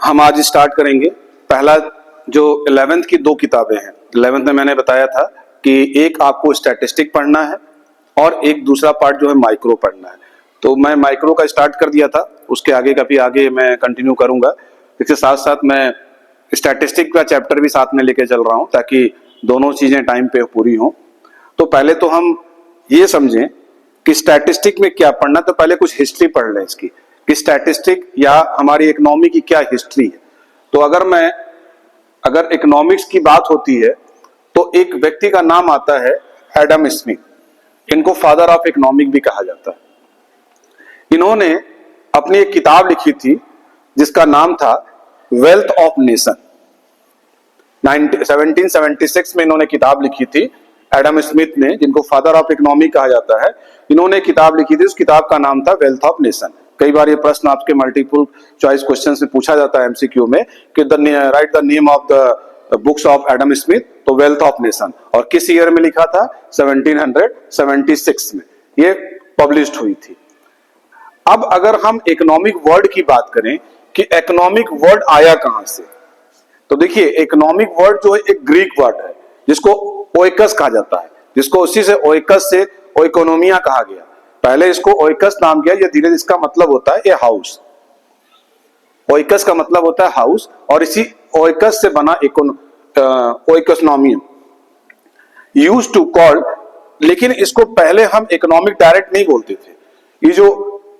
हम आज स्टार्ट करेंगे। पहला जो 11th की दो किताबें हैं, 11th में मैंने बताया था कि एक आपको स्टैटिस्टिक पढ़ना है और एक दूसरा पार्ट जो है माइक्रो पढ़ना है। तो मैं माइक्रो का स्टार्ट कर दिया था, उसके आगे का भी आगे मैं कंटिन्यू करूंगा। इसके साथ साथ मैं स्टैटिस्टिक का चैप्टर भी साथ में लेके चल रहा हूं ताकि दोनों चीजें टाइम पे पूरी हों। तो पहले तो हम ये समझें कि स्टैटिस्टिक में क्या पढ़ना, तो पहले कुछ हिस्ट्री पढ़ लें इसकी कि स्टैटिस्टिक या हमारी इकोनॉमी की क्या हिस्ट्री है। तो अगर इकोनॉमिक्स की बात होती है तो एक व्यक्ति का नाम आता है एडम स्मिथ। इनको फादर ऑफ इकोनॉमिक भी कहा जाता है। इन्होंने अपनी एक किताब लिखी थी जिसका नाम था वेल्थ ऑफ नेशन। 1776 में इन्होंने किताब लिखी थी एडम स्मिथ ने, जिनको फादर ऑफ इकोनॉमिक कहा जाता है। इन्होंने किताब लिखी थी, उस किताब का नाम था वेल्थ ऑफ नेशन। कई बार ये प्रश्न आपके मल्टीपल चॉइस क्वेश्चन में पूछा जाता है एमसीक्यू में कि right the name of the books of Adam Smith, तो वेल्थ ऑफ नेशन। और किस ईयर में लिखा था? 1776 में ये पब्लिश्ड हुई थी। अब अगर हम इकोनॉमिक वर्ड की बात करें कि इकोनॉमिक वर्ड आया कहां से, तो देखिए इकोनॉमिक वर्ड जो है एक ग्रीक वर्ड है जिसको ओइकस कहा जाता है, जिसको उसी से ओइकस से ओइकोनोमिया कहा गया। पहले इसको ओइकस नाम किया, ये धीरे इसका मतलब होता है ए हाउस। ओइकस का मतलब होता है हाउस और इसी ओइकस से बना ओइकोनोमियम यूज्ड टू कॉल। लेकिन इसको पहले हम इकोनॉमिक डायरेक्ट नहीं बोलते थे। ये जो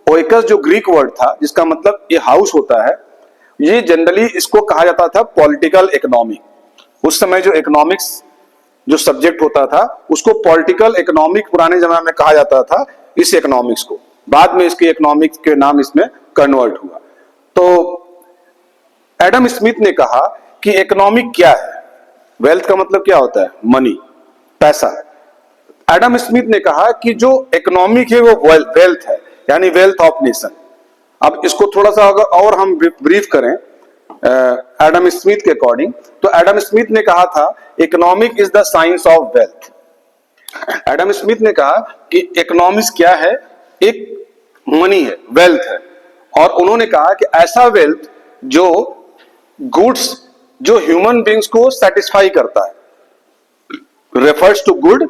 ओइकस जो ग्रीक वर्ड था जिसका मतलब ये हाउस होता है, ये जनरली इसको कहा जाता था पॉलिटिकल इकोनॉमिक। उस समय जो इकोनॉमिक्स जो सब्जेक्ट होता था उसको पॉलिटिकल इकोनॉमिक पुराने जमाने में कहा जाता था इस इकोनॉमिक्स को। बाद में इसके इकोनॉमिक्स के नाम इसमें कन्वर्ट हुआ। तो एडम स्मिथ ने कहा कि इकोनॉमिक क्या है। वेल्थ का मतलब क्या होता है? मनी, पैसा। एडम स्मिथ ने कहा कि जो इकोनॉमिक है वो वेल्थ है, यानी वेल्थ ऑफ नेशन। अब इसको थोड़ा सा अगर और हम ब्रीफ करें एडम स्मिथ के अकॉर्डिंग, तो एडम स्मिथ ने कहा था economic is the science of wealth. Adam Smith ने कहा कि इकोनॉमिक्स क्या है? एक मनी है, वेल्थ है। और उन्होंने कहा कि ऐसा वेल्थ जो गुड्स जो ह्यूमन बींग्स को सेटिस्फाई करता है, रेफर्स टू गुड।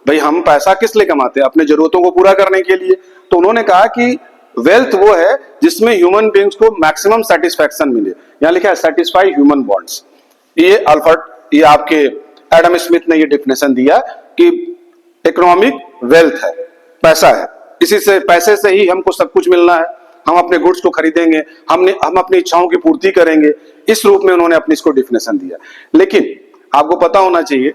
भाई हम पैसा किस लिए कमाते हैं? अपने जरूरतों को पूरा करने के लिए। तो उन्होंने कहा कि वेल्थ वो है जिसमें ह्यूमन बींग्स को मैक्सिमम सेटिस्फैक्शन मिले। यहां लिखा है सेटिस्फाई ह्यूमन बॉन्ड्स। ये आपके एडम स्मिथ ने ये डेफिनेशन दिया कि इकोनॉमिक वेल्थ है, पैसा है। इसी से, पैसे से ही हमको सब कुछ मिलना है। हम अपने गुड्स को खरीदेंगे, हम अपनी इच्छाओं की पूर्ति करेंगे। इस रूप में उन्होंने अपनी इसको डेफिनेशन दिया। लेकिन आपको पता होना चाहिए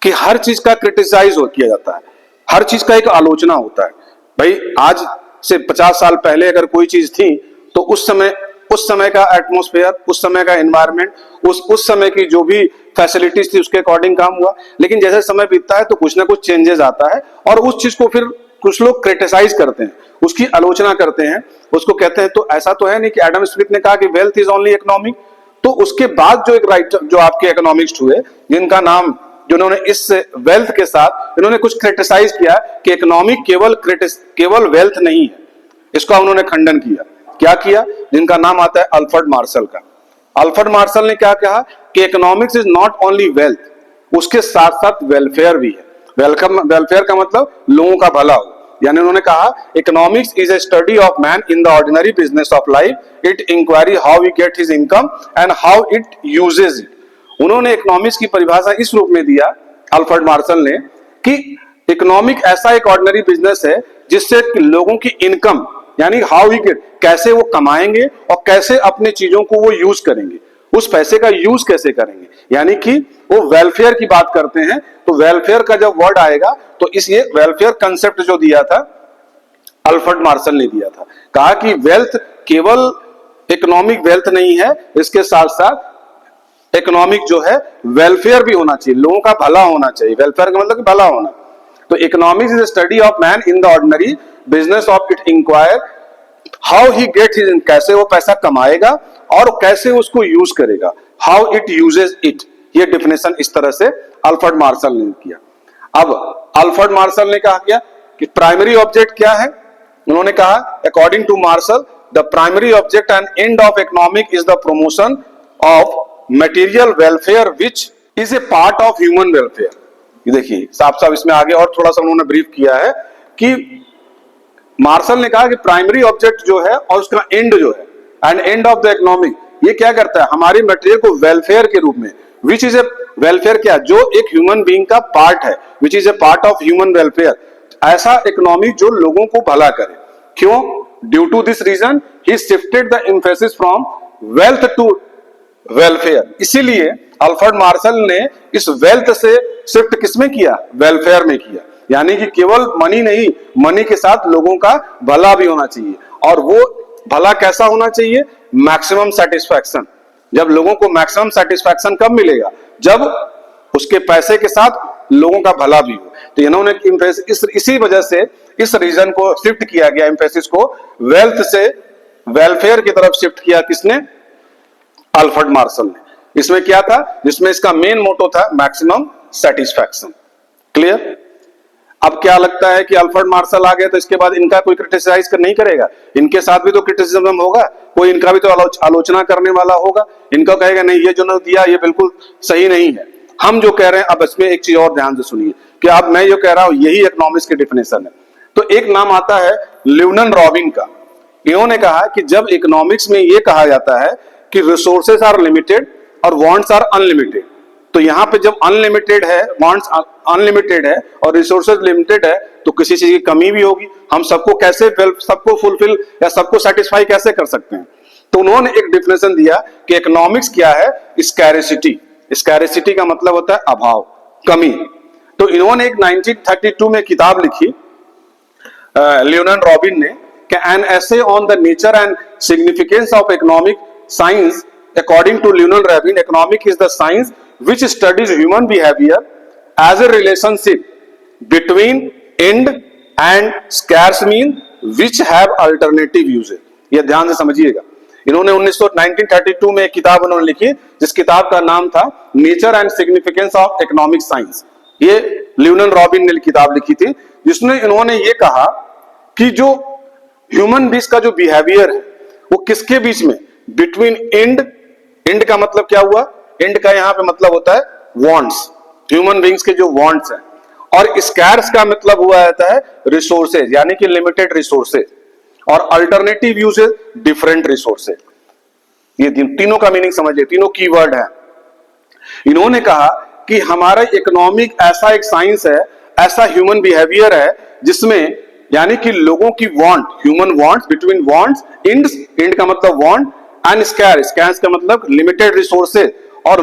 कि हर चीज का क्रिटिसाइज किया जाता है, हर चीज का एक आलोचना होता है। भाई आज से 50 साल पहले अगर कोई चीज थी तो उस समय का एटमॉस्फेयर, उस समय का एनवायरनमेंट, उस समय की जो भी फैसिलिटीज थी उसके अकॉर्डिंग काम हुआ। लेकिन जैसे समय बीतता है तो कुछ ना कुछ चेंजेस आता है और उस चीज को फिर कुछ लोग क्रिटिसाइज करते हैं, उसकी आलोचना करते हैं, उसको कहते हैं। तो ऐसा तो है नहीं कि एडम स्मिथ ने कहा कि वेल्थ इज ओनली इकोनॉमिक। तो उसके बाद जो एक राइटर जो आपके इकोनॉमिक्स हुए, जिनका नाम जिन्होंने इस वेल्थ के साथ इन्होंने कुछ क्रिटिसाइज किया कि इकोनॉमिक केवल वेल्थ नहीं है, इसका उन्होंने खंडन किया। क्या किया? जिनका नाम आता है अल्फ्रेड मार्शल का। अल्फ्रेड मार्शल ने क्या कहा कि economics is not only wealth, उसके साथ साथ वेलफेयर भी है। वेलफेयर का मतलब लोगों का भला हो। यानी उन्होंने कहा economics is a study of man in the ordinary business of life, it inquiry how he get his income and how it uses it. उन्होंने इकोनॉमिक्स की परिभाषा इस रूप में दिया अल्फ्रेड मार्शल ने कि इकोनॉमिक ऐसा एक ऑर्डिनरी बिजनेस है जिससे लोगों की इनकम, यानी हाउ ही गेट, कैसे वो कमाएंगे और कैसे अपने चीजों को वो यूज करेंगे, उस पैसे का यूज कैसे करेंगे, यानी कि वो वेलफेयर की बात करते हैं। तो वेलफेयर का जब वर्ड आएगा तो ये वेलफेयर कंसेप्ट जो दिया था अल्फ्रेड मार्शल ने दिया था। कहा कि वेल्थ केवल इकोनॉमिक वेल्थ नहीं है, इसके साथ साथ इकोनॉमिक जो है वेलफेयर भी होना चाहिए, लोगों का भला होना चाहिए। वेलफेयर का मतलब भला होना। तो economics is study of man in the ordinary business of it inquire how he get his, कैसे वो पैसा कमाएगा और कैसे उसको यूज करेगा, हाउ इट यूजेस इट। ये डेफिनेशन इस तरह से अल्फ्रेड मार्शल ने किया। अब अल्फ्रेड मार्शल ने कहा कि प्राइमरी ऑब्जेक्ट क्या है? उन्होंने कहा according to Marshall the primary object and end of economic is the promotion of material welfare which is a part of human welfare. ये देखिए साफ साफ इसमें आगे और थोड़ा सा उन्होंने ब्रीफ किया है कि मार्शल ने कहा कि प्राइमरी ऑब्जेक्ट जो है और उसका एंड जो है and end of the economic, ये क्या करता है, हमारी मटेरियल को वेलफेयर के रूप में, विच इज ए वेलफेयर, क्या, जो एक ह्यूमन बीइंग का पार्ट है, which is a part of human welfare, ऐसा इकोनॉमी जो लोगों को भला करे। क्यों? Due to this reason he shifted the emphasis from wealth to welfare. इसीलिए अल्फ्रेड मार्शल ने इस वेल्थ से शिफ्ट किसमें किया? वेलफेयर में किया। यानी कि केवल मनी नहीं, मनी के साथ लोगों का भला भी होना चाहिए। और वो भला कैसा होना चाहिए? Maximum satisfaction. जब लोगों को मैक्सिमम सेटिस्फैक्शन कब मिलेगा? जब उसके पैसे के साथ लोगों का भला भी हो। तो इन्होंने इसी वजह से इस रीजन को शिफ्ट किया गया, एम्फेसिस को वेल्थ से वेलफेयर की तरफ शिफ्ट किया। किसने? अल्फ्रेड मार्शल ने। इसमें क्या था? जिसमें इसका मेन मोटो था मैक्सिमम सेटिस्फैक्शन। क्लियर? अब क्या लगता है कि अल्फ्रेड मार्शल आ गए तो इसके बाद इनका कोई क्रिटिसाइज नहीं करेगा? इनके साथ भी तो क्रिटिसिज्म होगा, कोई इनका भी तो आलोचना करने वाला होगा। इनका कहेगा नहीं, ये जो दिया ये बिल्कुल सही नहीं है। हम जो कह रहे हैं, अब इसमें एक चीज और ध्यान से सुनिए कि अब मैं जो कह रहा हूं यही इकोनॉमिक्स की डेफिनेशन है। तो एक नाम आता है ल्यूनन रॉबिन का। इन्होंने कहा कि जब इकोनॉमिक्स में ये कहा जाता है कि रिसोर्सेज आर लिमिटेड और वांट्स आर अनलिमिटेड, तो यहां पे जब अनलिमिटेड है, वांट्स अनलिमिटेड है और रिसोर्सेज लिमिटेड है, तो किसी चीज की कमी भी होगी। हम सबको कैसे सबको फुलफिल या सबको सेटिस्फाई कैसे कर सकते हैं? तो उन्होंने एक डेफिनेशन दिया कि इकोनॉमिक्स क्या है? स्कैरिसिटी। स्कैरिसिटी का मतलब होता है अभाव, कमी। तो इन्होंने एक 1932 में किताब लिखी ल्यूनन रॉबिन ने, an essay on the nature and significance of economic science. According to Leonard Rabin, economic is the science which studies human behavior as a relationship between end and scarce means which have alternative uses. ये ध्यान से समझिएगा। इन्होंने 1932 में एक किताब उन्होंने लिखी, जिस किताब का नाम था nature and significance of economic science. ये ल्यूनन रॉबिन ने किताब लिखी थी, जिसमें इन्होंने ये कहा कि जो ह्यूमन बीइंग्स का जो बिहेवियर है वो किसके बीच में? Between and. एंड का मतलब क्या हुआ? एंड का यहां पे मतलब होता है वांट्स, ह्यूमन बीइंग्स के जो वांट्स हैं। और स्कैर्स का मतलब हुआ जाता है रिसोर्सेज, यानी कि लिमिटेड रिसोर्सेज। और अल्टरनेटिव यूजेज, डिफरेंट रिसोर्सेज। ये तीनों का मीनिंग समझिए, तीनों कीवर्ड है। इन्होंने कहा कि हमारा इकोनॉमिक ऐसा एक साइंस है, ऐसा ह्यूमन बिहेवियर है जिसमें यानी कि लोगों की want, human wants, between wants, and का मतलब वांट, एंड स्कैर्स का मतलब लिमिटेड रिसोर्सेज, और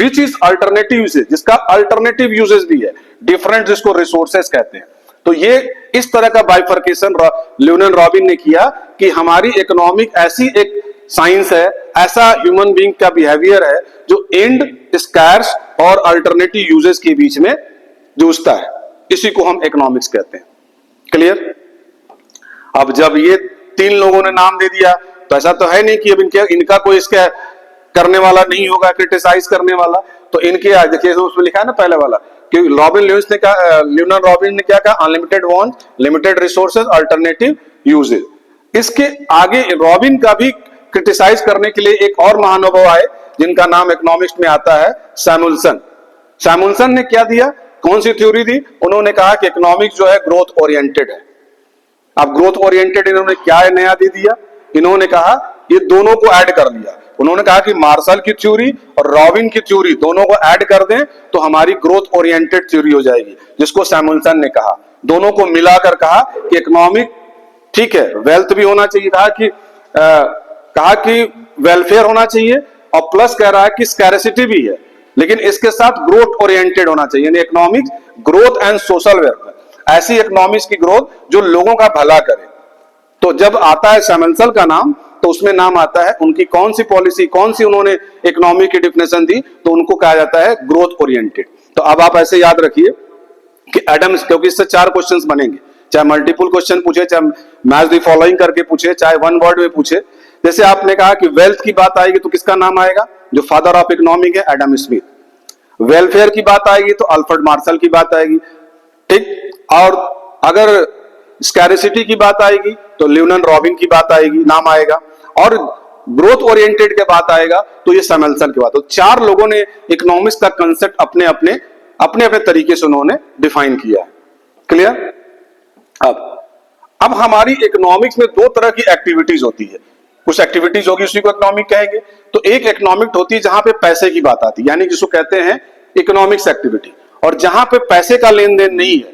विच इज अल्टरनेटिव यूसेज, जिसका अल्टरनेटिव यूसेज भी है, डिफरेंट, जिसको रिसोर्सेज कहते हैं। तो ये इस तरह का बाइफर्केशन ल्यूनन रॉबिन ने किया कि हमारी इकोनॉमिक ऐसी एक साइंस है, ऐसा ह्यूमन बीइंग का बिहेवियर है जो एंड, स्कैर्स और अल्टरनेटिव यूजेज के बीच में जूझता है। इसी को हम इकोनॉमिक्स कहते हैं। क्लियर? अब जब ये तीन लोगों ने नाम दे दिया तो ऐसा तो है नहीं कि अब इनका कोई इसके करने वाला नहीं होगा, क्रिटिसाइज करने वाला। तो इनके देखिए उसमें लिखा है ना पहले वाला कि ल्यूनन रॉबिन ने क्या कहा? Unlimited want, limited resources, alternative uses. इसके आगे रॉबिन का भी क्रिटिसाइज करने के लिए एक और महानुभाव आए, जिनका नाम इकोनॉमिक्स में आता है सैमुअल्सन। सैमुअल्सन ने क्या दिया? कौन सी थ्योरी दी? उन्होंने कहा कि इकोनॉमिक्स जो है ग्रोथ ओरिएंटेड है। अब ग्रोथ ओरिएंटेड इन्होंने क्या नया दे दिया? इन्होंने कहा ये दोनों को ऐड कर दिया। उन्होंने कहा कि मार्शल की थ्योरी और रॉबिन की थ्योरी दोनों को ऐड कर दें तो हमारी ग्रोथ ओरिएंटेड थ्योरी हो जाएगी, जिसको सैमुअल्सन ने कहा। दोनों को मिलाकर कहा कि इकोनॉमिक ठीक है, वेल्थ भी होना चाहिए, कहा कि वेलफेयर होना चाहिए, और प्लस कह रहा है कि स्कैरिसिटी भी है, लेकिन इसके साथ ग्रोथ ओरिएंटेड होना चाहिए, यानी economics growth and social welfare, ऐसी इकोनॉमिक्स की ग्रोथ जो लोगों का भला करे। तो जब आता है सैमुअल्सन का नाम तो उसमें नाम आता है उनकी कौन सी पॉलिसी, कौन सी उन्होंने इकोनॉमी की डेफिनेशन दी, तो उनको कहा जाता है ग्रोथ ओरिएंटेड। तो अब आप ऐसे याद रखिए कि एडम्स, क्योंकि इससे 4 क्वेश्चंस बनेंगे, चाहे मल्टीपल क्वेश्चन पूछे, चाहे मैच द फॉलोइंग करके पूछे, चाहे वन वर्ड में पूछे। जैसे आपने कहा कि वेल्थ की बात आएगी तो किसका नाम आएगा? जो फादर ऑफ इकोनॉमिक है, एडम स्मिथ। वेलफेयर की बात आएगी तो अल्फ्रेड मार्शल की बात आएगी, ठीक। और अगर स्कैरिसिटी की बात आएगी तो लियोनन रॉबिन की बात आएगी, नाम आएगा, और ग्रोथ ओरिएंटेड के बात आएगा तो ये सैमुअल्सन की बात। तो चार लोगों ने इकोनॉमिक्स का कंसेप्ट अपने अपने तरीके से उन्होंने डिफाइन किया है। क्लियर? अब हमारी इकोनॉमिक्स में दो तरह की एक्टिविटीज होती है। कुछ एक्टिविटीज होगी उसी को इकोनॉमिक कहेंगे। तो एक इकोनॉमिक होती है जहां पे पैसे की बात आती है, यानी जिसको कहते हैं इकोनॉमिक्स एक्टिविटी, और जहां पे पैसे का लेन देन नहीं है,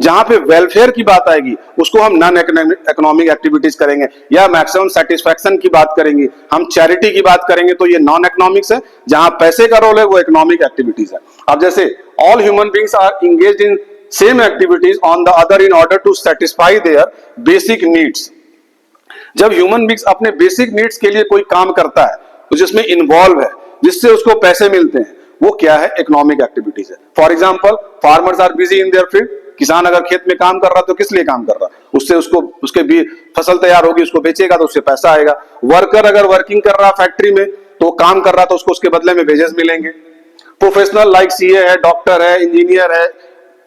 जहां पे वेलफेयर की बात आएगी उसको हम नॉन इकोनॉमिक एक्टिविटीज करेंगे, या मैक्सिमम सेटिस्फैक्शन की बात करेंगे, हम चैरिटी की बात करेंगे, तो ये नॉन इकोनॉमिक्स है। जहां पैसे का रोल है वो इकोनॉमिक एक्टिविटीज है। अब जैसे all human beings are engaged in same activities on the other in order to satisfy their basic needs. जब ह्यूमन बींग्स अपने बेसिक नीड्स के लिए कोई काम करता है तो जिसमें इन्वॉल्व है, जिससे उसको पैसे मिलते हैं, वो क्या है? इकोनॉमिक एक्टिविटीज है। For example, farmers are busy in their field. किसान अगर खेत में काम कर रहा तो किस लिए काम कर रहा? उससे उसको उसके भी फसल तैयार होगी, उसको बेचेगा तो उससे पैसा आएगा। वर्कर अगर वर्किंग कर रहा फैक्ट्री में तो काम कर रहा तो उसको उसके बदले में वेजेस मिलेंगे। प्रोफेशनल लाइक सीए है, डॉक्टर है, इंजीनियर है,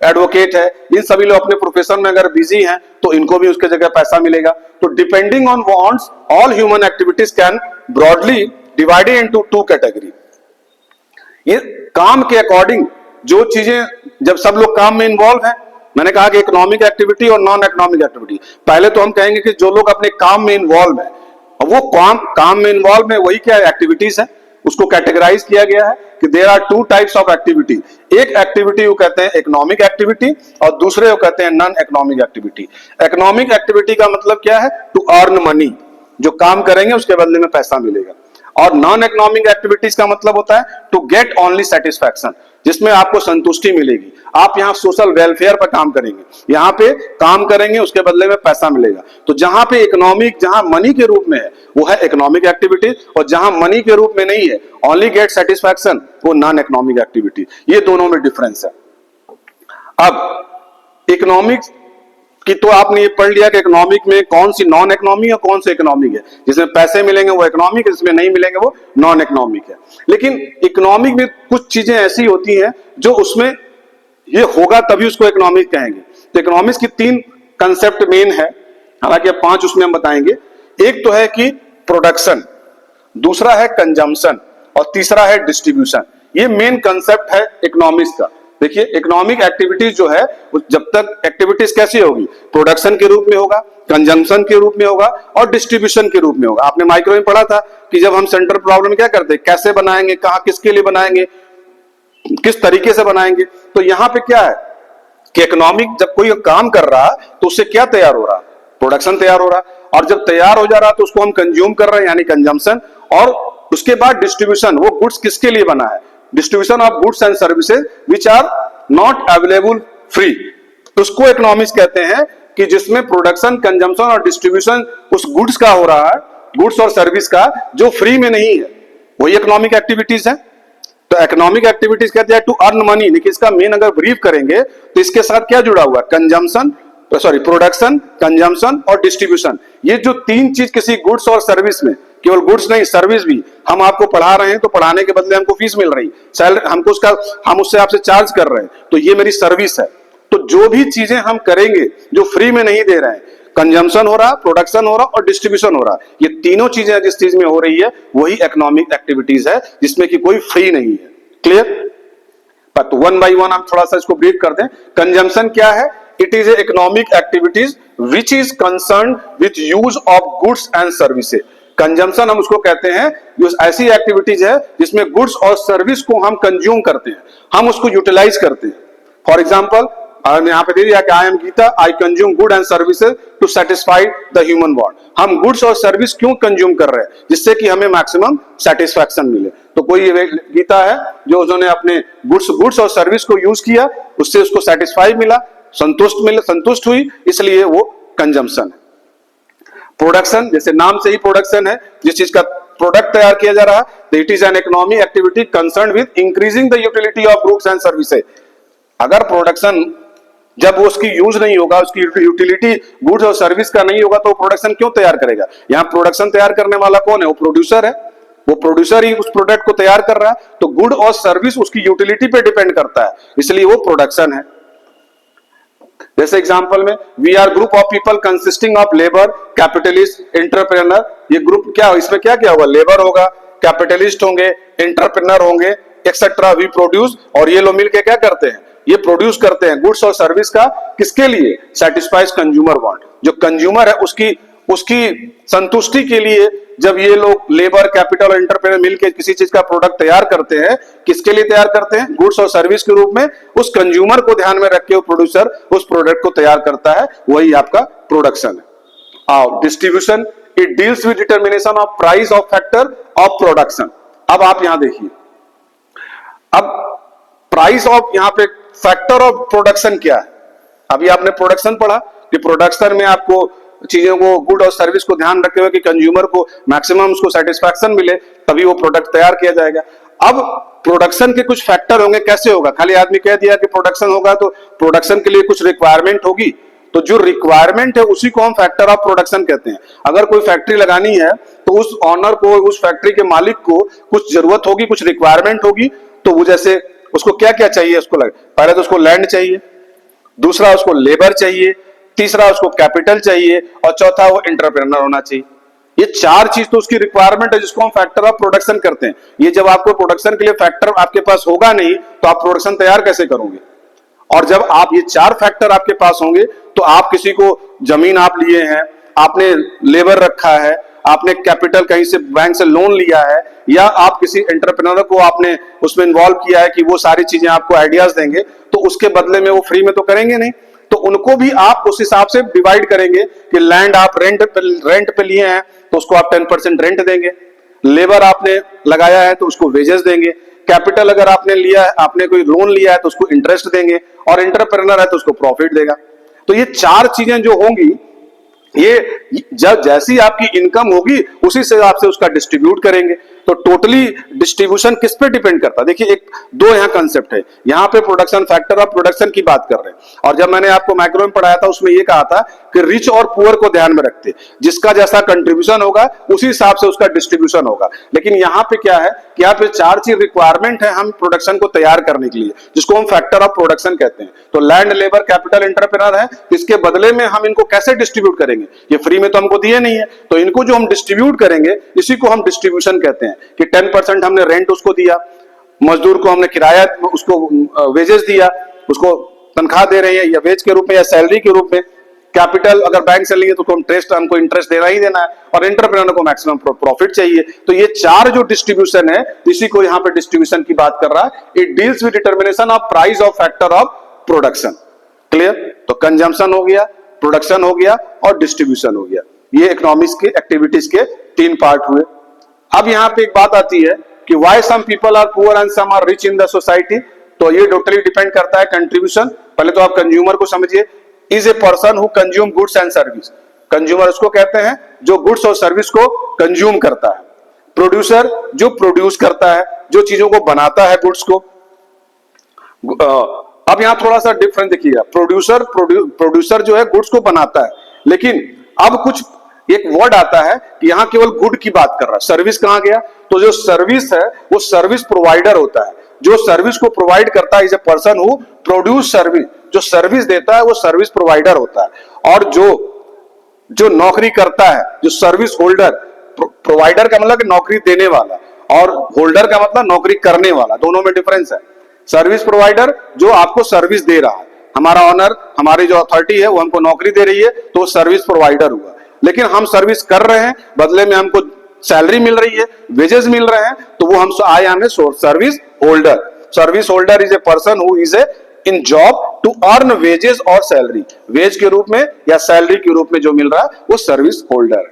एडवोकेट है, इन सभी लोग अपने प्रोफेशन में अगर बिजी हैं तो इनको भी उसके जगह पैसा मिलेगा। तो depending on wants all human activities can broadly divided into two category. ये काम के अकॉर्डिंग जो चीजें, जब सब लोग काम में इन्वॉल्व हैं, मैंने कहा कि इकोनॉमिक एक्टिविटी और नॉन इकोनॉमिक एक्टिविटी। पहले तो हम कहेंगे कि जो लोग अपने काम में इन्वॉल्व है, और वो काम में इन्वॉल्व है, वही क्या एक्टिविटीज है, उसको कैटेगराइज किया गया है कि there are two types of activity. एक एक्टिविटी को कहते हैं इकोनॉमिक एक्टिविटी और दूसरे को कहते हैं non economic activity. Economic activity का मतलब क्या है? टू अर्न मनी, जो काम करेंगे उसके बदले में पैसा मिलेगा। और नॉन इकोनॉमिक एक्टिविटीज का मतलब होता है टू गेट ओनली सेटिस्फैक्शन, जिसमें आपको संतुष्टि मिलेगी। आप यहाँ सोशल वेलफेयर पर काम करेंगे, यहाँ पे काम करेंगे उसके बदले में पैसा मिलेगा। तो जहां पे इकोनॉमिक, जहां मनी के रूप में है वो है इकोनॉमिक एक्टिविटी, और जहां मनी के रूप में नहीं है, ओनली गेट सेटिस्फैक्शन, वो नॉन इकोनॉमिक एक्टिविटी। ये दोनों में डिफरेंस है। अब इकोनॉमिक्स कि तो आपने ये पढ़ लिया कि इकोनॉमिक में कौन सी नॉन इकोनॉमिक और कौन सी इकोनॉमिक है। जिसमें पैसे मिलेंगे वो इकोनॉमिक है, जिसमें नहीं मिलेंगे वो नॉन इकोनॉमिक है। लेकिन इकोनॉमिक में कुछ चीजें ऐसी होती हैं जो उसमें ये होगा तभी उसको इकोनॉमिक कहेंगे। तो इकोनॉमिक्स की तीन कंसेप्ट मेन है, हालांकि अब पांच उसमें हम बताएंगे। एक तो है कि प्रोडक्शन, दूसरा है कंजम्पशन और तीसरा है डिस्ट्रीब्यूशन। ये मेन कंसेप्ट है इकोनॉमिक्स का। देखिए, इकोनॉमिक एक्टिविटीज जो है, जब तक एक्टिविटीज कैसी होगी? प्रोडक्शन के रूप में होगा, कंजम्पशन के रूप में होगा और डिस्ट्रीब्यूशन के रूप में होगा। आपने माइक्रो में पढ़ा था कि जब हम सेंटर प्रॉब्लम क्या करते हैं, कैसे बनाएंगे, कहां, किसके लिए बनाएंगे, किस तरीके से बनाएंगे। तो यहां पे क्या है कि इकोनॉमिक जब कोई काम कर रहा तो उससे क्या तैयार हो रहा? प्रोडक्शन तैयार हो रहा, और जब तैयार हो जा रहा तो उसको हम कंज्यूम कर रहे हैं, यानी कंजम्पशन। और उसके बाद डिस्ट्रीब्यूशन, वो गुड्स किसके लिए बना है? Distribution of goods and services which are not available free. उसको इकोनॉमिक्स कहते हैं कि जिसमें प्रोडक्शन, कंजम्पशन और डिस्ट्रीब्यूशन उस गुड्स का हो रहा है, गुड्स और सर्विस का, जो फ्री में नहीं है, वही इकोनॉमिक एक्टिविटीज है। तो इकोनॉमिक एक्टिविटीज कहते हैं टू अर्न मनी। लेकिन इसका मेन अगर ब्रीफ करेंगे तो इसके साथ क्या जुड़ा हुआ है? कंजम्पशन, प्रोडक्शन, कंजम्पशन और डिस्ट्रीब्यूशन। ये जो तीन चीज किसी गुड्स और सर्विस में, केवल गुड्स नहीं सर्विस भी, हम आपको पढ़ा रहे हैं तो पढ़ाने के बदले हमको फीस मिल रही, सैलरी हमको उसका, हम उससे आपसे चार्ज कर रहे हैं, तो ये मेरी सर्विस है। तो जो भी चीजें हम करेंगे जो फ्री में नहीं दे रहे हैं, कंजम्पशन हो रहा, प्रोडक्शन हो रहा और डिस्ट्रीब्यूशन हो रहा, ये तीनों चीजें जिस चीज में हो रही है वही इकोनॉमिक एक्टिविटीज है, जिसमें कि कोई फ्री नहीं है। क्लियर? तो वन बाई वन हम थोड़ा सा इसको ब्रीफ कर दें। कंजम्पशन क्या है? It is a economic activities which is concern with use of goods and services. Consumption हम उसको कहते हैं जो ऐसी एक्टिविटीज है जिसमें गुड्स और सर्विस को हम कंज्यूम करते हैं, हम उसको यूटिलाइज करते हैं। फॉर एग्जाम्पल, यहाँ पे दे दिया कि I am Geeta, I consume good and services to satisfy the human want. हम गुड्स और सर्विस क्यों कंज्यूम कर रहे हैं? जिससे कि हमें मैक्सिमम सेटिस्फैक्शन मिले। तो कोई गीता है जो उन्होंने अपने गुड्स और सर्विस को यूज किया, उससे उसको सेटिस्फाई मिला, संतुष्ट हुई, इसलिए वो कंजम्पशन है। प्रोडक्शन, जैसे नाम से ही प्रोडक्शन है, जिस चीज का प्रोडक्ट तैयार किया जा रहा है, it is an economic activity concern with increasing the utility of goods and services. अगर प्रोडक्शन जब वो उसकी यूज नहीं होगा, उसकी यूटिलिटी गुड्स और सर्विस का नहीं होगा, तो प्रोडक्शन क्यों तैयार करेगा? यहाँ प्रोडक्शन तैयार करने वाला कौन है? वो प्रोड्यूसर है। वो प्रोड्यूसर ही उस प्रोडक्ट को तैयार कर रहा है, तो गुड और सर्विस उसकी यूटिलिटी पे डिपेंड करता है, इसलिए वो प्रोडक्शन है। जैसे एग्जांपल में we are group of people consisting of labour, capitalist, entrepreneur. ये ग्रुप क्या, इसमें क्या क्या होगा, लेबर होगा, कैपिटलिस्ट होंगे, एंटरप्रेन्योर होंगे, एक्सेट्रा। वी प्रोड्यूस, और ये लोग मिलके क्या करते हैं, ये प्रोड्यूस करते हैं गुड्स और सर्विस का, किसके लिए, सेटिस्फाइज कंज्यूमर वांट। जो कंज्यूमर है उसकी संतुष्टि के लिए जब ये लोग लेबर, कैपिटल और एंटरप्रेन्योर मिलकर किसी चीज का प्रोडक्ट तैयार करते हैं, किसके लिए तैयार करते हैं, गुड्स और सर्विस के रूप में, उस कंज्यूमर को ध्यान में रख के वो प्रोड्यूसर उस प्रोडक्ट को तैयार करता है, वही आपका प्रोडक्शन है। Distribution, it deals with determination of price of factor of production. अब आप यहां देखिए, अब प्राइस ऑफ, यहां पे फैक्टर ऑफ प्रोडक्शन क्या है। अभी आपने प्रोडक्शन पढ़ा कि प्रोडक्शन में आपको चीजों को, गुड और सर्विस को ध्यान रखे हुए कि कंज्यूमर को मैक्सिमम उसको सेटिस्फैक्शन मिले, तभी वो प्रोडक्ट तैयार किया जाएगा। अब प्रोडक्शन के कुछ फैक्टर होंगे, कैसे होगा, खाली आदमी कह दिया कि प्रोडक्शन होगा तो प्रोडक्शन के लिए कुछ रिक्वायरमेंट होगी, तो जो रिक्वायरमेंट है उसी को हम फैक्टर ऑफ प्रोडक्शन कहते हैं। अगर कोई फैक्ट्री लगानी है तो उस ऑनर को, उस फैक्ट्री के मालिक को कुछ जरूरत होगी, कुछ रिक्वायरमेंट होगी, तो वो जैसे उसको क्या क्या चाहिए, उसको पहले तो उसको लैंड चाहिए, दूसरा उसको लेबर चाहिए, तीसरा उसको कैपिटल चाहिए, और चौथा वो एंटरप्रेन्योर होना चाहिए। ये चार चीज तो उसकी रिक्वायरमेंट है, जिसको हम फैक्टर ऑफ प्रोडक्शन करते हैं। ये जब आपको प्रोडक्शन के लिए फैक्टर आपके पास होगा नहीं तो आप प्रोडक्शन तैयार कैसे करोगे। और जब आप ये चार फैक्टर आपके पास होंगे तो आप किसी को जमीन आप लिए हैं, आपने लेबर रखा है, आपने कैपिटल कहीं से बैंक से लोन लिया है, या आप किसी एंटरप्रेन्योर को आपने उसमें इन्वॉल्व किया है कि वो सारी चीजें आपको आइडियाज देंगे, तो उसके बदले में वो फ्री में तो करेंगे नहीं, तो उनको भी आप उस हिसाब से डिवाइड करेंगे कि लैंड आप रेंट पे लिए हैं तो उसको आप 10% रेंट देंगे, लेबर आपने लगाया है तो उसको वेजेस देंगे, कैपिटल अगर आपने लिया है, आपने कोई लोन लिया है तो उसको इंटरेस्ट देंगे, और एंटरप्रेन्योर है तो उसको प्रॉफिट देगा। तो ये चार चीजें जो होंगी, ये जब जैसी आपकी इनकम होगी उसी से आपसे उसका डिस्ट्रीब्यूट करेंगे। तो टोटली डिस्ट्रीब्यूशन किस पे डिपेंड करता है, देखिए एक दो यहाँ कंसेप्ट है, यहाँ पे प्रोडक्शन, फैक्टर ऑफ प्रोडक्शन की बात कर रहे हैं, और जब मैंने आपको माइक्रो में पढ़ाया था उसमें ये कहा था कि रिच और पुअर को ध्यान में रखते, जिसका जैसा कंट्रीब्यूशन होगा उसी हिसाब से उसका डिस्ट्रीब्यूशन होगा। लेकिन यहाँ पे क्या है कि यहाँ पे चार चीज रिक्वायरमेंट है हम प्रोडक्शन को तैयार करने के लिए, जिसको हम फैक्टर ऑफ प्रोडक्शन कहते हैं। तो लैंड, लेबर, कैपिटल, एंटरप्रेन्योर है, इसके बदले में हम इनको कैसे डिस्ट्रीब्यूट करेंगे, ये फ्री में तो हमको दिए नहीं है, तो इनको जो हम डिस्ट्रीब्यूट करेंगे इसी को हम डिस्ट्रीब्यूशन कहते हैं। कि 10% हमने रेंट उसको दिया, मजदूर को हमने किराया, उसको वेजेस दिया, उसको तनख्वाह दे रहे हैं या वेज के रूप में या सैलरी के रूप में, कैपिटल अगर बैंक से लिए तो हमको इंटरेस्ट देना ही देना है, और एंटरप्रेन्योर को मैक्सिमम प्रॉफिट चाहिए। तो ये चार जो डिस्ट्रीब्यूशन है, इसी को यहाँ पे डिस्ट्रीब्यूशन की बात कर रहा है। It deals with determination of price of factor of production. Clear. तो कंजम्पशन हो गया, प्रोडक्शन हो गया और डिस्ट्रीब्यूशन हो गया। ये इकोनॉमिक्स के एक्टिविटीज के तीन पार्ट हुए। अब यहाँ पे एक बात आती है कि why some people are poor and some are rich in the society. तो ये टोटली डिपेंड करता है कंट्रीब्यूशन। पहले तो आप कंज्यूमर को समझिए, is a person who consume goods and service. Consumer उसको कहते हैं जो गुड्स और सर्विस को कंज्यूम करता है। प्रोड्यूसर जो प्रोड्यूस करता है, जो चीजों को बनाता है, गुड्स को। अब यहां थोड़ा सा डिफरेंस देखिएगा, प्रोड्यूसर जो है गुड्स को बनाता है, लेकिन अब कुछ एक वर्ड आता है कि यहां केवल गुड की बात कर रहा है, सर्विस कहां गया। तो जो सर्विस है वो सर्विस प्रोवाइडर होता है, जो सर्विस को प्रोवाइड करता है is a person who produce service. जो सर्विस देता है वो सर्विस प्रोवाइडर होता है, और जो नौकरी करता है, जो सर्विस होल्डर, प्रोवाइडर का मतलब नौकरी देने वाला, और होल्डर का मतलब नौकरी करने वाला, दोनों में डिफरेंस है। सर्विस प्रोवाइडर जो आपको सर्विस दे रहा है, हमारा ऑनर, हमारी जो अथॉरिटी है वो हमको नौकरी दे रही है तो वो सर्विस प्रोवाइडर हुआ। लेकिन हम सर्विस कर रहे हैं, बदले में हमको सैलरी मिल रही है, वेजेस मिल रहे हैं, तो वो हम I am a service holder. Service holder is a person who is a in job to earn wages और सैलरी, वेज के रूप में या सैलरी के रूप में जो मिल रहा है वो सर्विस होल्डर है।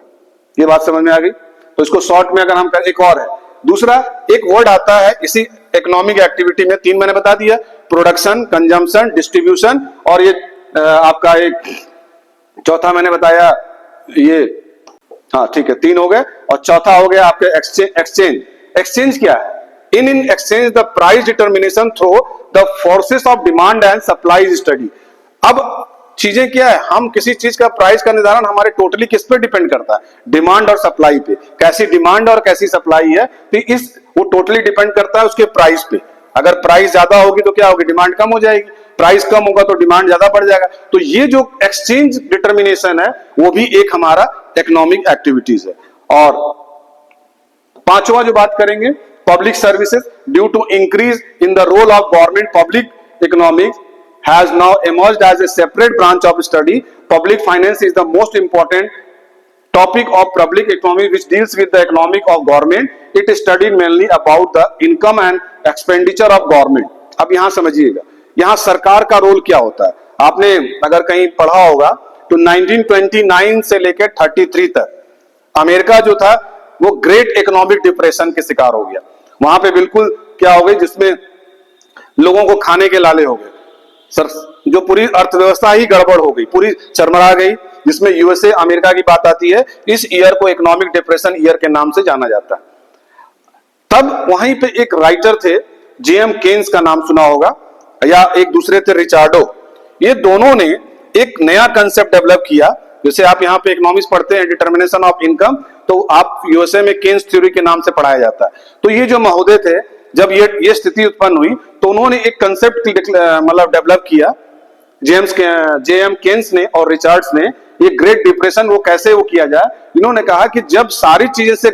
ये बात समझ में आ गई। तो इसको शॉर्ट में अगर हम एक और है, दूसरा एक वर्ड आता है इसी इकोनॉमिक एक्टिविटी में, तीन मैंने बता दिया, प्रोडक्शन, कंजम्पशन, डिस्ट्रीब्यूशन, और ये आपका एक चौथा मैंने बताया ये, हाँ ठीक है, तीन हो गए, और चौथा हो गया आपके एक्सचेंज। एक्सचेंज क्या है? In exchange the price determination through the forces of demand and supply study. अब चीजें क्या है, हम किसी चीज का प्राइस का निर्धारण हमारे टोटली किस पे डिपेंड करता है, डिमांड और सप्लाई पे। कैसी डिमांड और कैसी सप्लाई है, तो वो टोटली डिपेंड करता है उसके प्राइस पे। अगर प्राइस ज्यादा होगी तो क्या होगी, डिमांड कम हो जाएगी। प्राइस कम होगा तो डिमांड ज्यादा बढ़ जाएगा। तो ये जो एक्सचेंज डिटर्मिनेशन है वो भी एक हमारा इकोनॉमिक एक्टिविटीज है। और पांचवा जो बात करेंगे, public services. Due to increase in the role of government, public economics has now emerged as a separate branch of study. Public finance is the most important topic of public economy which deals with the economic of government. It is studied mainly about the income and expenditure of government. अब यहां समझिएगा, यहां सरकार का role क्या होता है। आपने अगर कहीं पढ़ा होगा तो 1929 से लेकर 33 तक अमेरिका जो था वो ग्रेट इकोनॉमिक डिप्रेशन के शिकार हो गया। वहां पे बिल्कुल क्या हो गई, जिसमें लोगों को खाने के लाले हो गए, सर जो पूरी अर्थव्यवस्था ही गड़बड़ हो गई, पूरी चरमरा गई, जिसमें यूएसए अमेरिका की बात आती है। इस ईयर को इकोनॉमिक डिप्रेशन ईयर के नाम से जाना जाता है। तब वहीं पे एक राइटर थे, जेएम केन्स का नाम सुना होगा, या एक दूसरे थे रिचार्डो। ये दोनों ने एक नया कंसेप्ट डेवलप किया। जैसे आप यहाँ पे इकोनॉमिक्स पढ़ते हैं, डिटर्मिनेशन ऑफ इनकम, तो आप यूएसए में केन्स थ्योरी के नाम से पढ़ाया जाता है। तो ये जो महोदय थे, जब ये स्थिति उत्पन्न हुई तो उन्होंने एक कंसेप्ट मतलब डेवलप किया, जेएम केन्स ने और रिचर्ड्स ने। ये ग्रेट डिप्रेशन वो कैसे वो किया जाए, इन्होंने कहा कि जब सारी चीजें से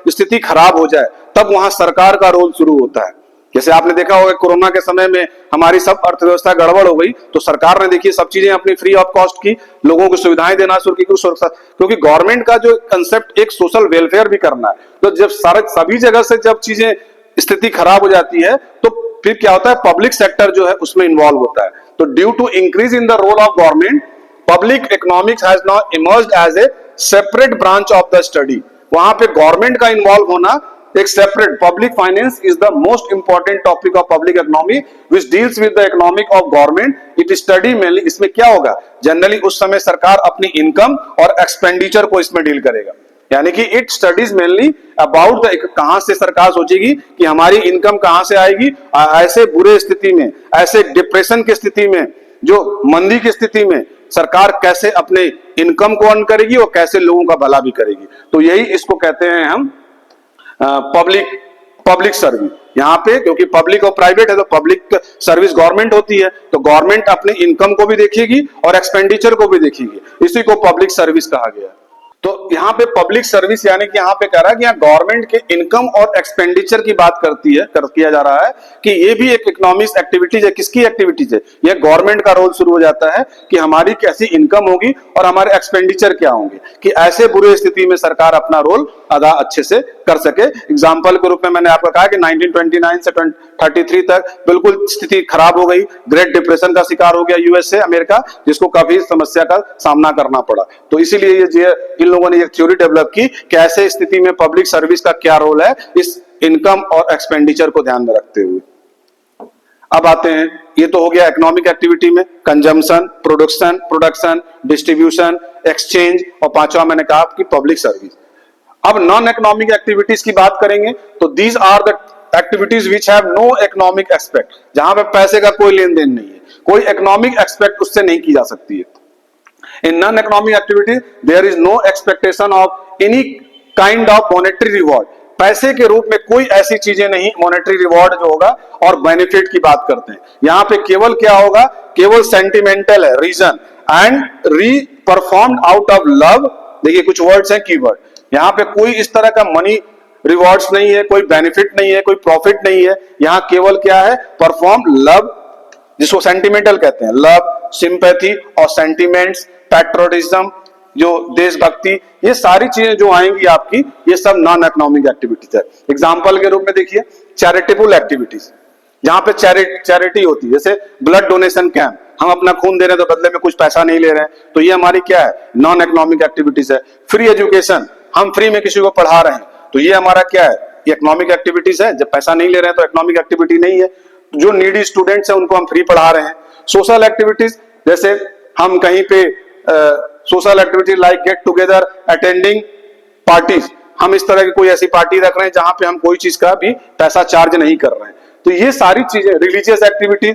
स्थिति खराब हो जाए तब वहां सरकार का रोल शुरू होता है। जैसे आपने देखा होगा कोरोना के समय में हमारी सब अर्थव्यवस्था गड़बड़ हो गई, तो सरकार ने देखिए सब चीजें अपनी फ्री ऑफ कॉस्ट की, लोगों को सुविधाएं देना शुरू की, क्योंकि गवर्नमेंट का जो कंसेप्ट एक सोशल वेलफेयर भी करना है। तो जब सभी जगह से जब चीजें स्थिति खराब हो जाती है तो फिर क्या होता है, पब्लिक सेक्टर जो है उसमें इन्वॉल्व होता है। तो due to increase in the role of government, public economics has now emerged as a separate branch of the study. वहां पे गवर्नमेंट का इन्वॉल्व होना एक separate, public finance is the most important topic of public economy which deals with the economic of government. It study mainly, इसमें क्या होगा, generally उस समय सरकार अपनी इनकम और एक्सपेंडिचर को इसमें डील करेगा। यानी कि it studies mainly about the, कहां से सरकार सोचेगी कि हमारी इनकम कहां से आएगी, ऐसे बुरे स्थिति में, ऐसे डिप्रेशन की स्थिति में, जो मंदी की स्थिति में सरकार कैसे अपने इनकम को अर्न करेगी और कैसे लोगों का भला भी करेगी। तो यही इसको कहते हैं हम पब्लिक सर्विस। यहाँ पे क्योंकि पब्लिक और प्राइवेट है तो पब्लिक सर्विस गवर्नमेंट होती है, तो गवर्नमेंट अपने इनकम को भी देखेगी और एक्सपेंडिचर को भी देखेगी, इसी को पब्लिक सर्विस कहा गया है। तो यहाँ पे पब्लिक सर्विस यानी कि यहाँ पे कह रहा है कि यहाँ गवर्नमेंट के इनकम और एक्सपेंडिचर की बात किया जा रहा है कि ये भी एक इकोनॉमिक एक्टिविटीज है। किसकी एक्टिविटीज है, ये गवर्नमेंट का रोल शुरू हो जाता है कि हमारी कैसी इनकम होगी और हमारे एक्सपेंडिचर क्या होंगे, कि ऐसे बुरे स्थिति में सरकार अपना रोल अदा अच्छे से कर सके। एग्जाम्पल के रूप में मैंने आपको कहा कि 1929 से 33 तक बिल्कुल स्थिति खराब हो गई, ग्रेट डिप्रेशन का शिकार हो गया यूएसए अमेरिका, जिसको काफी समस्या का सामना करना पड़ा। तो इसीलिए ये इन लोगों ने एक थ्योरी डेवलप की कि ऐसे स्थिति में पब्लिक सर्विस का क्या रोल है, इस इनकम और एक्सपेंडिचर को ध्यान में रखते हुए। अब आते हैं, ये तो हो गया इकोनॉमिक एक्टिविटी में कंजम्पशन, प्रोडक्शन, डिस्ट्रीब्यूशन, एक्सचेंज, और पांचवा मैंने कहा कि पब्लिक सर्विस। अब नॉन इकोनॉमिक एक्टिविटीज की बात करेंगे तो these are the activities which have no economic aspect, जहां पे पैसे का कोई लेन देन नहीं है, कोई इकोनॉमिक एस्पेक्ट उससे नहीं की जा सकती है। In non-economic activity, there is no expectation of any kind of monetary reward. पैसे के रूप में कोई ऐसी चीजें नहीं, मॉनेटरी रिवॉर्ड जो होगा और बेनिफिट की बात करते हैं। यहाँ पे केवल क्या होगा, केवल सेंटिमेंटल है reason and re performed out of love. देखिए कुछ वर्ड्स हैं कीवर्ड, यहाँ पे कोई इस तरह का मनी रिवॉर्ड्स नहीं है, कोई बेनिफिट नहीं है, कोई प्रॉफिट नहीं है। यहाँ केवल क्या है, परफॉर्म लव, जिसको सेंटिमेंटल कहते हैं, लव, सिंपैथी और सेंटिमेंट्स, पैट्रियोटिज्म, जो देशभक्ति, ये सारी चीजें जो आएंगी आपकी, ये सब नॉन इकोनॉमिक एक्टिविटीज है। एग्जांपल के रूप में देखिए चैरिटेबल एक्टिविटीज, जहां पे चैरिटी होती है, जैसे ब्लड डोनेशन कैंप, हम अपना खून दे रहे हैं तो बदले में कुछ पैसा नहीं ले रहे हैं, तो ये हमारी क्या है, नॉन इकोनॉमिक एक्टिविटीज है। फ्री एजुकेशन, हम फ्री में किसी को पढ़ा रहे हैं, तो ये हमारा क्या है, ये इकोनॉमिक एक्टिविटीज है। जब पैसा नहीं ले रहे हैं तो इकोनॉमिक एक्टिविटी नहीं है। जो नीडी स्टूडेंट्स हैं उनको हम फ्री पढ़ा रहे हैं। सोशल एक्टिविटीज, जैसे हम कहीं पे social activity like get together, attending parties, हम इस तरह की कोई ऐसी पार्टी रख रहे हैं जहां पे हम कोई चीज का भी पैसा चार्ज नहीं कर रहे हैं। तो ये सारी चीजें, रिलीजियस एक्टिविटी,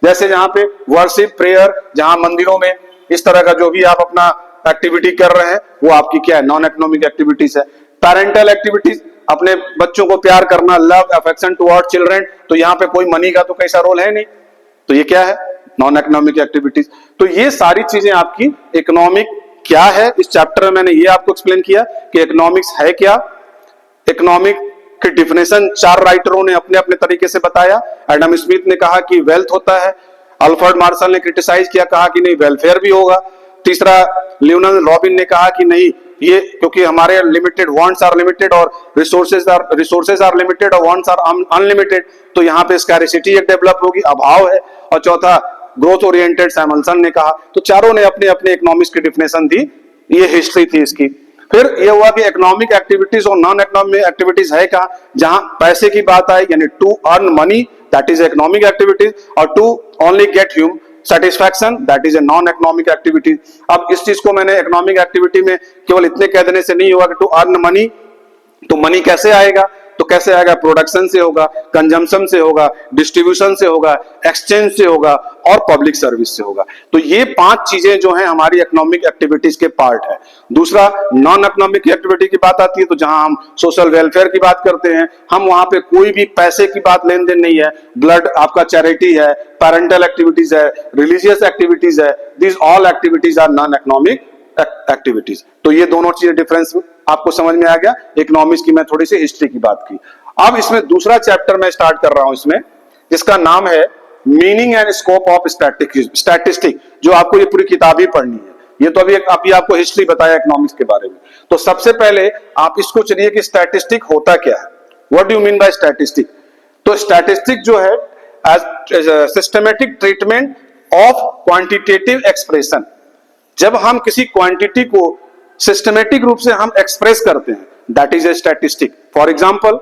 जैसे जहां पे वर्शिप, प्रेयर, जहां मंदिरों में इस तरह का जो भी आप अपना एक्टिविटी कर रहे हैं वो आपकी क्या है, नॉन इकोनॉमिक एक्टिविटीज है। पेरेंटल एक्टिविटीज, अपने बच्चों को प्यार करना, लव, अफेक्शन टुवर्ड चिल्ड्रन, तो यहाँ पे कोई मनी का तो कैसा रोल है नहीं, तो ये क्या है, नॉन इकोनॉमिक एक्टिविटीज। तो ये सारी चीजें आपकी इकोनॉमिक क्या है, इस चैप्टर में मैंने ये आपको एक्सप्लेन किया कि इकोनॉमिक्स है क्या। इकोनॉमिक की डिफिनेशन 4 राइटरों ने अपने अपने तरीके से बताया। एडम स्मिथ ने कहा कि वेल्थ होता है, अल्फ्रेड मार्शल ने क्रिटिसाइज किया, कहा कि नहीं वेलफेयर भी होगा। तीसरा लियोनार्डो रॉबिन ने कहा कि नहीं, ये क्योंकि हमारे लिमिटेड वांट्स आर लिमिटेड और रिसोर्सेज आर लिमिटेड और वांट्स आर अनलिमिटेड, तो यहाँ पे स्कैरिसिटी एक डेवलप होगी, अभाव है। और चौथा ग्रोथ ओरिएंटेड सैमुअल्सन ने कहा। तो चारों ने अपने अपने इकोनॉमिक्स की डिफिनेशन दी, ये हिस्ट्री थी इसकी। फिर ये हुआ कि इकोनॉमिक एक्टिविटीज और नॉन इकोनॉमिक एक्टिविटीज है क्या, जहां पैसे की बात आई यानी to earn money that is economic activities, और to only get human satisfaction that is a non economic activity. अब इस चीज को मैंने इकोनॉमिक एक्टिविटी में केवल इतने कह देने से नहीं होगा कि टू अर्न मनी, तो मनी कैसे आएगा, तो कैसे आएगा, प्रोडक्शन से होगा, कंजम्पशन से होगा, डिस्ट्रीब्यूशन से होगा, एक्सचेंज से होगा और पब्लिक सर्विस से होगा। तो ये 5 चीजें जो हैं हमारी इकोनॉमिक एक्टिविटीज के पार्ट है। दूसरा नॉन इकोनॉमिक एक्टिविटी की बात आती है, तो जहां हम सोशल वेलफेयर की बात करते हैं, हम वहां पे कोई भी पैसे की बात लेन देन नहीं है, ब्लड आपका चैरिटी है, पेरेंटल एक्टिविटीज है, रिलीजियस एक्टिविटीज है, this all activities are non economic activities. तो ये दोनों चीजें डिफरेंस आपको समझ में आ गया। इकोनॉमिक्स की मैं थोड़ी सी हिस्ट्री की बात की। अब इसमें दूसरा चैप्टर मैं स्टार्ट कर रहा हूं इसमें, जिसका नाम है meaning and scope of statistic, जो आपको ये पूरी किताब ही पढ़नी है। ये तो अभी आपको हिस्ट्री बताया इकोनॉमिक्स के बारे में। तो सबसे पहले आप इसको चलिए कि स्टैटिस्टिक होता क्या है, what do you mean by statistic. तो स्टैटिस्टिक जो है as systematic treatment of quantitative expression, जब हम किसी क्वांटिटी को सिस्टमेटिक रूप से हम एक्सप्रेस करते हैं, that is A statistic. For example,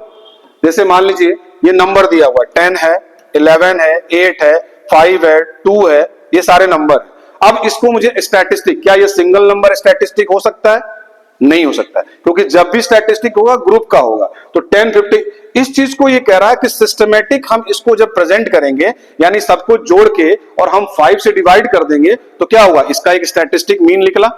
जैसे मान लीजिए ये नंबर दिया हुआ 10 है, 11 है, 8 है, 5 है, 2 है, ये सारे नंबर। अब इसको मुझे स्टैटिस्टिक, क्या ये सिंगल नंबर स्टैटिस्टिक हो सकता है? नहीं हो सकता है, क्योंकि जब भी स्टैटिस्टिक होगा ग्रुप का होगा। तो 10, 50 इस चीज को ये कह रहा है कि सिस्टमेटिक हम इसको जब प्रेजेंट करेंगे, यानी सबको जोड़ के और हम 5 से डिवाइड कर देंगे, तो क्या हुआ, इसका एक स्टैटिस्टिक मीन निकला।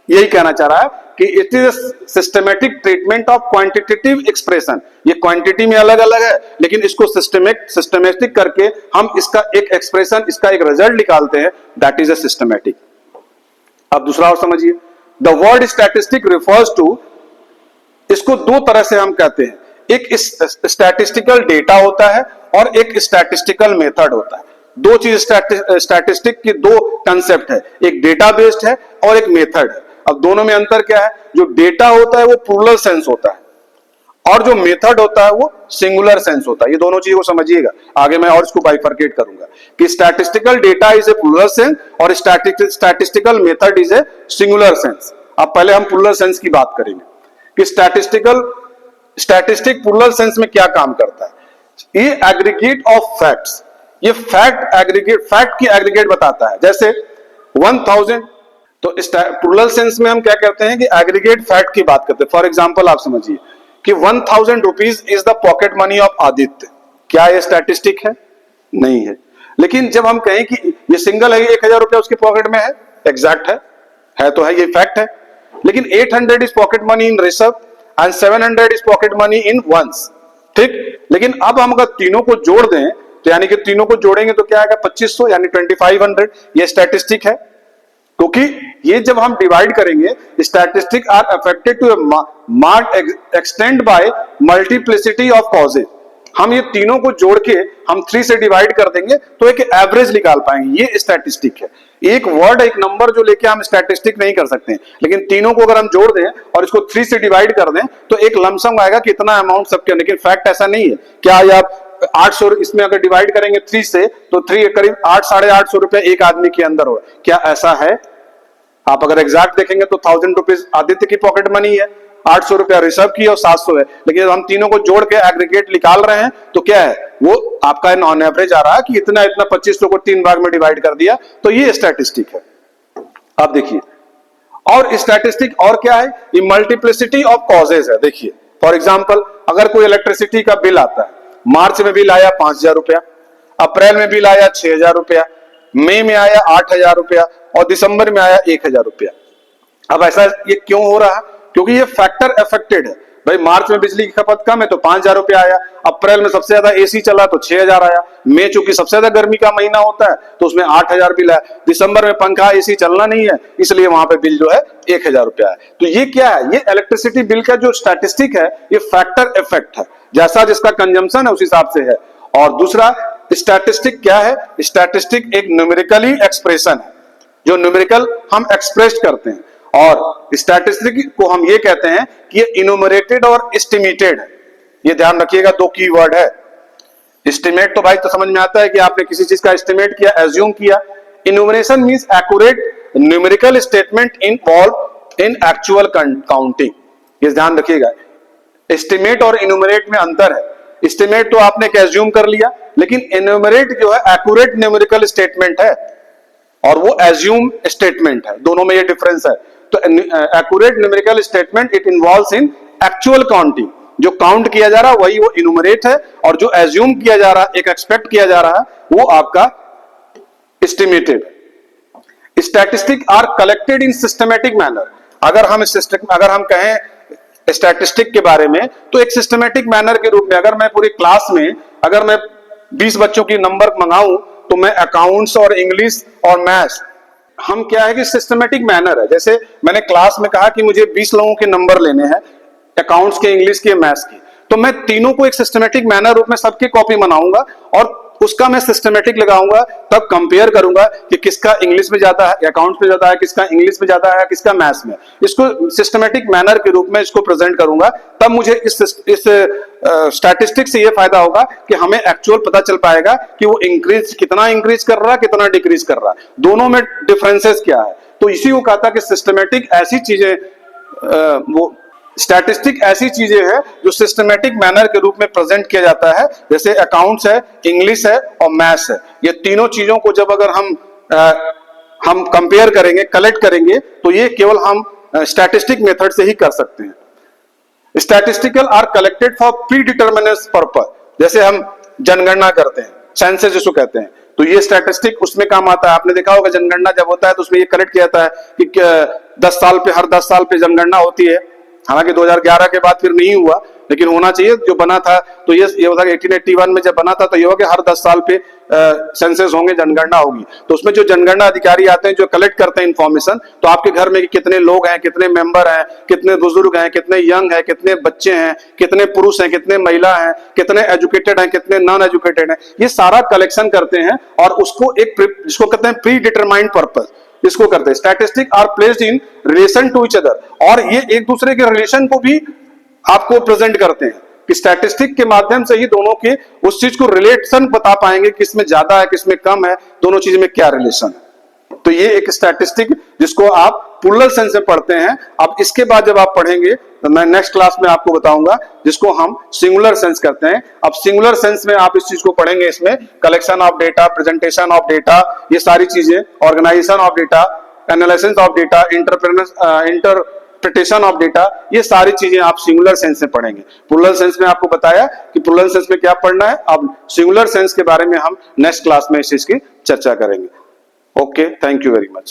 यही कहना चाह रहा है कि it is systematic treatment of quantitative expression. ये क्वांटिटी में अलग अलग है, लेकिन इसको सिस्टमेटिक करके हम इसका एक एक्सप्रेशन, इसका एक रिजल्ट निकालते हैं, दैट इज ए सिस्टमेटिक। अब दूसरा और समझिए, the word statistic refers to, इसको 2 तरह से हम कहते हैं, एक स्टैटिस्टिकल डेटा होता है और एक स्टैटिस्टिकल मेथड होता है। 2 चीज स्टैटिस्टिक की 2 कंसेप्ट है, एक डेटा बेस्ड है और एक मेथड है। अब दोनों में अंतर क्या है, जो डेटा होता है वो प्लूरल सेंस होता है और जो मेथड होता है वो सिंगुलर सेंस होता है। ये दोनों चीजों को समझिएगा, आगे मैं और इसको बाइफरकेट करूंगा कि statistical data is a plural sense और statistical method is a singular sense. अब पहले हम प्लूरल सेंस की बात करेंगे कि स्टैटिस्टिक प्लूरल सेंस में क्या काम करता है। ये एग्रीगेट ऑफ फैक्ट्स, ये फैक्ट की एग्रीगेट बताता है। जैसे 1000, तो प्लूरल सेंस में हम क्या कहते हैं कि एग्रीगेट फैक्ट की बात करते हैं। फॉर एग्जांपल आप समझिए कि 1000 rupees is the pocket money of Aditya, क्या ये स्टैटिस्टिक है? नहीं है। लेकिन जब हम कहें कि ये सिंगल है, 1000 रुपया उसके पॉकेट में है, एग्जैक्ट है तो है, ये फैक्ट है। लेकिन 800 is pocket money in Rishabh and 700 is pocket money in Vansh, ठीक। लेकिन अब हम अगर तीनों को जोड़ दें, तो यानी कि तीनों को जोड़ेंगे तो क्या आएगा, 2500 यानी 2500, ये स्टैटिस्टिक है। क्योंकि ये जब हम डिवाइड करेंगे, statistic are affected to marked extent by multiplicity of causes. हम ये तीनों को जोड़ के हम 3 से डिवाइड कर देंगे तो एक एवरेज निकाल पाएंगे, ये स्टैटिस्टिक है। एक वर्ड, एक नंबर जो लेके हम स्टैटिस्टिक नहीं कर सकते, लेकिन तीनों को अगर हम जोड़ दें और इसको 3 से डिवाइड कर दें तो एक लमसम आएगा कितना अमाउंट सबके। लेकिन फैक्ट ऐसा नहीं है। क्या आप 800 इसमें अगर डिवाइड करेंगे 3 से, तो 3 करीब 8, 850 रुपए एक आदमी के अंदर हो, क्या ऐसा है? आप अगर एग्जैक्ट देखेंगे तो 1000 रुपीज आदित्य की पॉकेट मनी है, 800 रुपया ऋषभ की और 700 है। लेकिन जब हम तीनों को जोड़ के एग्रीगेट निकाल रहे हैं तो क्या है, वो आपका नॉन एवरेज आ रहा है कि इतना 2500 को 3 भाग में डिवाइड कर दिया, तो ये स्टैटिस्टिक है। अब देखिए, और स्टैटिस्टिक और क्या है, ये मल्टीप्लिसिटी ऑफ कॉजेज है। देखिए फॉर एग्जांपल, अगर कोई इलेक्ट्रिसिटी का बिल आता है, मार्च में बिल आया 5000 रुपया, अप्रैल में बिल आया 6000 रुपया, मई में आया 8000 रुपया और दिसंबर में आया 1000 रुपया। अब ऐसा ये क्यों हो रहा है? क्योंकि ये फैक्टर अफेक्टेड है। भाई मार्च में बिजली की खपत कम है तो 5,000 रुपया आया, अप्रैल में सबसे ज्यादा एसी चला तो 6,000 आया, मई चूंकि सबसे ज्यादा गर्मी का महीना होता है तो उसमें 8,000 बिल आया, दिसंबर में पंखा एसी चलना नहीं है इसलिए वहां पे बिल जो है 1,000 रुपया है। तो ये क्या है, ये इलेक्ट्रिसिटी बिल का जो स्टैटिस्टिक है ये फैक्टर इफेक्ट है, जैसा जिसका कंजम्पशन है उस हिसाब से है। और दूसरा स्टैटिस्टिक क्या है, स्टैटिस्टिक एक न्यूमेरिकली एक्सप्रेशन है, जो न्यूमेरिकल हम एक्सप्रेस करते हैं, और स्टैटिस्टिक को हम ये कहते हैं कि ये इनुमरेटेड और एस्टिमेटेड है। ये ध्यान रखिएगा, दो कीवर्ड है। एस्टिमेट तो भाई तो समझ में आता है कि आपने किसी चीज का एस्टिमेट किया, एज्यूम किया। Enumeration means accurate numerical statement involve in actual counting. ये ध्यान रखिएगा, एस्टिमेट और इनुमरेट में अंतर है। एस्टिमेट तो आपने एज्यूम कर लिया, लेकिन इनुमरेट जो है एक्यूरेट न्यूमेरिकल स्टेटमेंट है और वो एज्यूम स्टेटमेंट है, दोनों में ये डिफरेंस है। तो accurate numerical statement it involves in actual counting, जो काउंट किया जा रहा है वही वो इनुमरेट है, और जो एज्यूम किया जा रहा है, एक एक्सपेक्ट किया जा रहा है वो आपका एस्टिमेटेड है। Statistic are collected in systematic manner. अगर हम कहें स्टैटिस्टिक के बारे में तो एक सिस्टमैटिक मैनर के रूप में, अगर मैं पूरी क्लास में अगर मैं 20 बच्चों की नंबर मंगाऊं तो मैं अकाउंट्स और इंग्लिश और मैथ्स, हम क्या है कि सिस्टमैटिक मैनर है। जैसे मैंने क्लास में कहा कि मुझे 20 लोगों के नंबर लेने हैं, अकाउंट्स के, इंग्लिश के, मैथ्स के, तो मैं तीनों को एक सिस्टमैटिक मैनर रूप में सबकी कॉपी बनाऊंगा और उसका मैं सिस्टमैटिक लगाऊंगा, तब कंपेयर करूंगा कि किसका इंग्लिश में ज्यादा है, अकाउंट्स में ज्यादा है, किसका इंग्लिश में ज्यादा है, किसका मैथ्स में। इसको सिस्टमैटिक मैनर के रूप में इसको प्रेजेंट करूंगा, तब मुझे इस स्टैटिस्टिक से ये फायदा होगा कि हमें एक्चुअल पता चल पाएगा कि वो कितना इंक्रीज कर रहा है, कितना डिक्रीज कर रहा है, दोनों में डिफरेंसेस क्या है। तो इसी को कहा था कि सिस्टमैटिक ऐसी चीजें, वो स्टैटिस्टिक ऐसी चीजें हैं जो सिस्टमैटिक मैनर के रूप में प्रेजेंट किया जाता है। जैसे अकाउंट्स है, इंग्लिश है और मैथ्स है, ये तीनों चीजों को जब अगर हम कंपेयर करेंगे, कलेक्ट करेंगे, तो ये केवल हम स्टैटिस्टिक मेथड से ही कर सकते हैं। Statistical are collected for predetermined purpose. जैसे हम जनगणना करते हैं, सेंसस जिसको कहते हैं, तो ये स्टैटिस्टिक उसमें काम आता है। आपने देखा होगा जनगणना जब होता है तो उसमें ये कलेक्ट किया जाता है कि हर 10 साल पे जनगणना होती है। हालांकि 2011 के बाद फिर नहीं हुआ, लेकिन होना चाहिए जो बना था। तो ये होता है 1881 में जब बना था तो ये हो गया हर 10 साल पे सेंसस होंगे, जनगणना होगी। तो उसमें जो जनगणना अधिकारी आते हैं जो कलेक्ट करते हैं इंफॉर्मेशन, तो आपके घर में कितने लोग हैं, कितने मेंबर हैं, कितने बुजुर्ग हैं, कितने यंग हैं, कितने बच्चे हैं, कितने पुरुष हैं, कितने महिला हैं, कितने एजुकेटेड हैं, कितने नॉन एजुकेटेड हैं, ये सारा कलेक्शन करते हैं और उसको जिसको कहते हैं प्री डिटरमाइंड पर्पस, इसको करते हैं। Statistic are placed in relation to each other, और ये एक दूसरे के रिलेशन को भी आपको प्रेजेंट करते हैं कि स्टैटिस्टिक के माध्यम से ही दोनों के उस चीज को रिलेशन बता पाएंगे, किसमें ज्यादा है, किसमें कम है, दोनों चीज में क्या रिलेशन है। तो ये एक स्टैटिस्टिक जिसको आप प्लूरल सेंस में पढ़ते हैं। अब इसके बाद जब आप पढ़ेंगे तो मैं नेक्स्ट क्लास में आपको बताऊंगा जिसको हम सिंगुलर सेंस करते हैं। अब सिंगुलर सेंस में आप इस चीज को पढ़ेंगे, इसमें collection of data, presentation of data, ये सारी चीजें, organisation of data, analysis of data, interpretation of data, ये सारी चीजें आप सिंगुलर सेंस में पढ़ेंगे। प्लूरल सेंस में आपको बताया कि प्लूरल सेंस में क्या पढ़ना है। अब सिंगुलर सेंस के बारे में हम नेक्स्ट क्लास में इस चीज की चर्चा करेंगे। Okay, thank you very much.